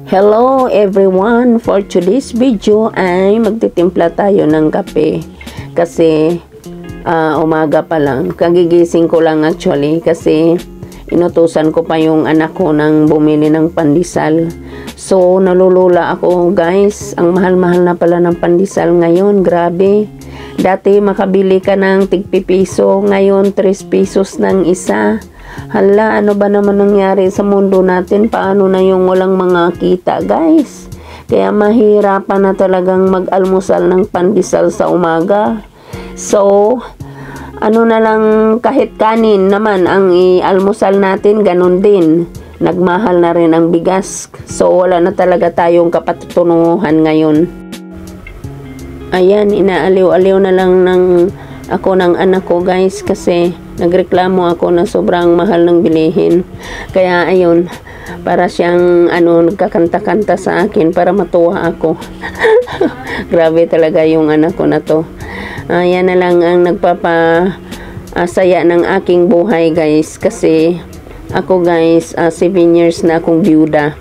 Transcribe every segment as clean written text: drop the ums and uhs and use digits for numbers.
Hello everyone! For today's video ay magtitimpla tayo ng kape kasi umaga pa lang. Kagigising ko lang actually kasi inutusan ko pa yung anak ko ng bumili ng pandesal. So nalulula ako guys, ang mahal-mahal na pala ng pandesal ngayon, grabe. Dati makabili ka ng tig-piso, ngayon 3 pesos ng isa. Hala, ano ba naman nangyari sa mundo natin? Paano na yung walang mga kita, guys? Kaya mahirapan na talagang mag-almusal ng pandesal sa umaga. So, ano na lang, kahit kanin naman ang i-almusal natin, ganun din. Nagmahal na rin ang bigas. So, wala na talaga tayong kapatutunuhan ngayon. Ayan, inaaliw-aliw na lang ako ng anak ko, guys, kasi nagreklamo ako na sobrang mahal ng bilihin. Kaya ayun, para siyang nagkakanta-kanta sa akin para matuwa ako. Grabe talaga yung anak ko na to. Yan na lang ang nagpapasaya ng aking buhay, guys, kasi ako, guys, 7 years na akong byuda.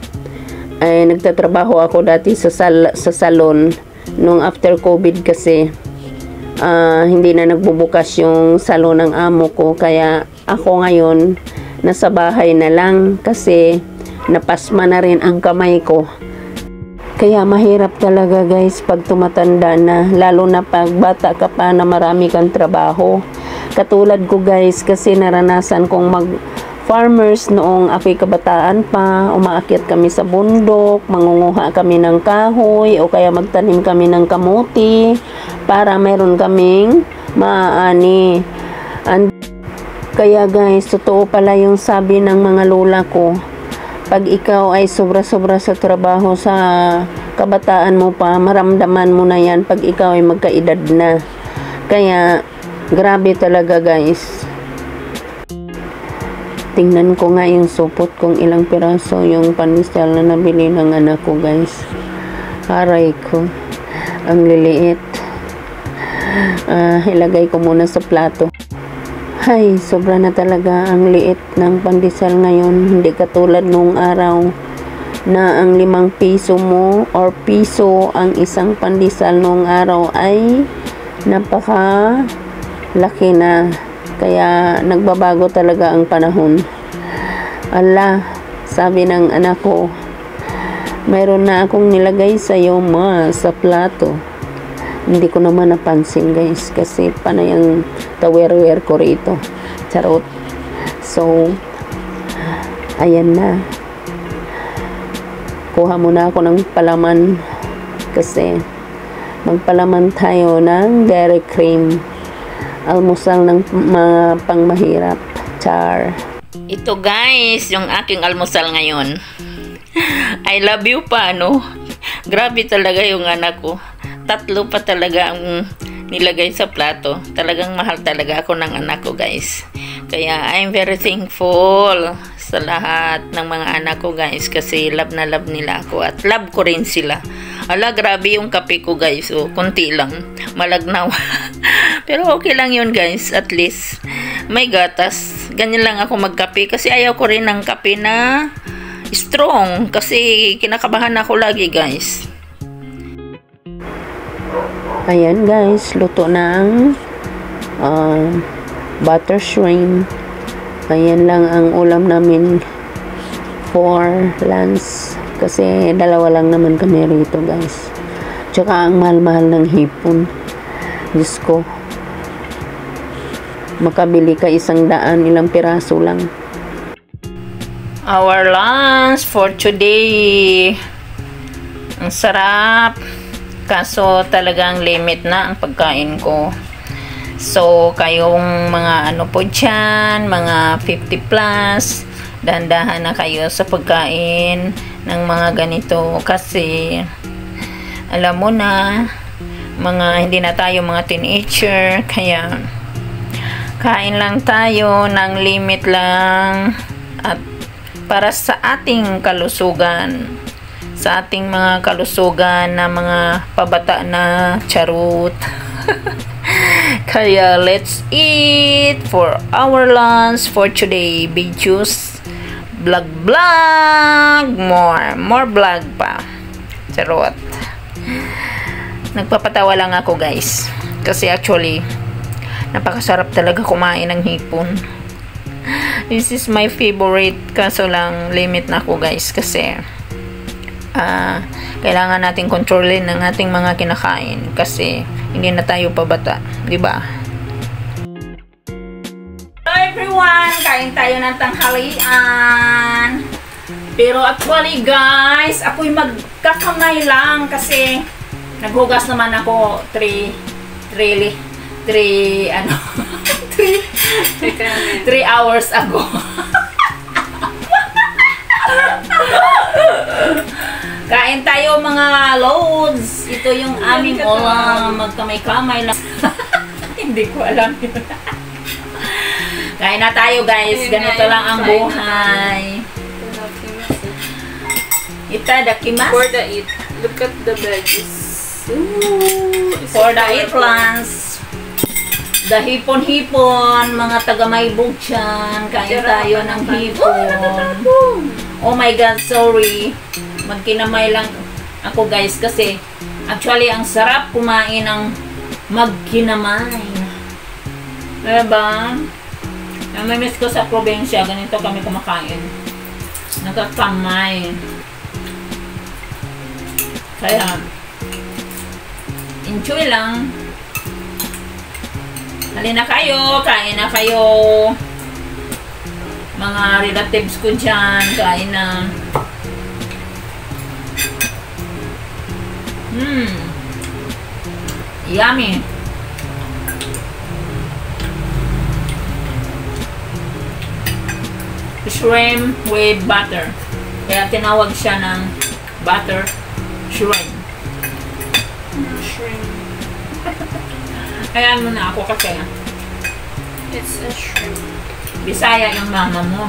Ay nagtatrabaho ako dati sa salon nung after COVID kasi hindi na nagbubukas yung salon ng amo ko, kaya ako ngayon nasa bahay na lang kasi napasma na rin ang kamay ko. Kaya mahirap talaga, guys, pag tumatanda na, lalo na pag bata ka pa na marami kang trabaho. Katulad ko, guys, kasi naranasan kong farmers noong ako'y kabataan pa. Umaakyat kami sa bundok, mangunguha kami ng kahoy o kaya magtanim kami ng kamuti para meron kaming maaani. Kaya, guys, totoo pala yung sabi ng mga lola ko, pag ikaw ay sobra-sobra sa trabaho sa kabataan mo pa, maramdaman mo na yan pag ikaw ay magkaedad na. Kaya grabe talaga, guys. Tingnan ko nga yung supot kung ilang piraso yung pandesal na nabili ng anak ko, guys. Aray ko, ang liliit. Ilagay ko muna sa plato. Hay, sobra na talaga ang liit ng pandesal ngayon. Hindi katulad nung araw na ang 5 piso mo or piso ang isang pandesal nung araw ay napaka laki na. Kaya nagbabago talaga ang panahon. Ala, sabi ng anak ko, mayroon na akong nilagay sa'yo, ma, sa plato. Hindi ko naman napansin, guys, kasi panay ang tawer-wer ko rito. Charot. So, ayan na. Kuha muna ako ng palaman kasi magpalaman tayo ng dairy cream. Almusal ng mga pangmahirap. Char. Ito, guys, yung aking almusal ngayon. I love you pa, no? Grabe talaga yung anak ko. 3 pa talaga ang nilagay sa plato. Talagang mahal talaga ako ng anak ko, guys. Kaya I'm very thankful sa lahat ng mga anak ko, guys, kasi love na love nila ako at love ko rin sila. Ala, grabe yung kape ko, guys. O, konti lang. Malagnaw. Pero okay lang yun, guys. At least may gatas. Ganyan lang ako magkape kasi ayaw ko rin ng kape na strong kasi kinakabahan ako lagi, guys. Ayan, guys, luto na ang butter shrimp. Ayan lang ang ulam namin for lunch kasi 2 lang naman kami rito, guys. Tsaka ang mahal-mahal ng hipon. Diyos ko, makabili ka 100, ilang piraso lang. Our lunch for today. Ang sarap. Kaso talagang limit na ang pagkain ko. So, kayong mga po dyan, mga 50 plus, dahan-dahan na kayo sa pagkain ng mga ganito. Kasi, alam mo na, hindi na tayo mga teenager, kaya kain lang tayo ng limit lang at para sa ating kalusugan. Sa ating mga kalusugan na mga pabata na charot. Kaya let's eat for our lunch for today. vlog. More vlog pa. Charot. Nagpapatawa lang ako, guys. Kasi actually, napakasarap talaga kumain ng hipon. This is my favorite. Kaso lang, limit na ako, guys. Kasi, kailangan natin kontrolin ng ating mga kinakain. Kasi, hindi na tayo pabata. Diba? Hello everyone! Kain tayo ng tanghalian. Pero actually, guys, ako'y magkakamay lang kasi naghugas naman ako 3 hours ago. Kain tayo mga loads. Ito yung aming ulam. Magkamay-kamay lang. Hindi ko alam yun. Kain na tayo, guys. Ganito lang ang buhay. Itadakimasu. For the eat. Look at the veggies. Ooh, For the eat-lands. The hipon-hipon. Mga taga-maybog dyan. Kain tayo ng hipon. Oh my God, sorry. Magkinamay lang ako, guys. Kasi, actually, ang sarap kumain ng magkinamay. Diba? Namimiss ko sa probinsya. Ganito kami kumakain. Nagkakamay. Kaya, enjoy lang. Halina kayo, kain na kayo. Mga relatives ko dyan, kain na. Yummy. Shrimp with butter. Kaya tinawag siya ng butter shrimp. Shrimp. Ayan mo na ako kasi It's a shrimp. Bisaya yung mama mo.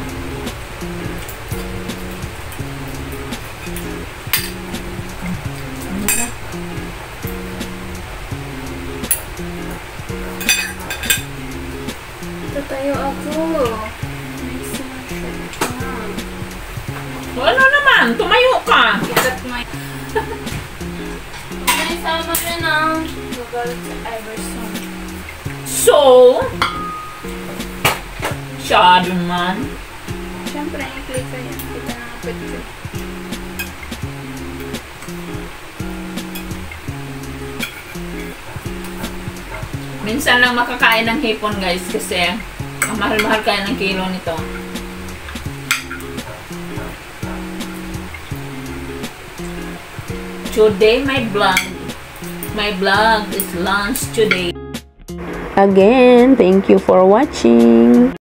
Ito tayo ako. Nice na shrimp. Ano naman? Tumayo ka. Ikat mo. May sama rin ang noodles Iverson. So, siya naman. Siyempre, i-click ko yan. Kita na kapit ko. Minsan lang makakain ng hipon, guys, kasi ang mahal-mahal kaya ng kilo nito. Today, my vlog is lunch today. Again, thank you for watching.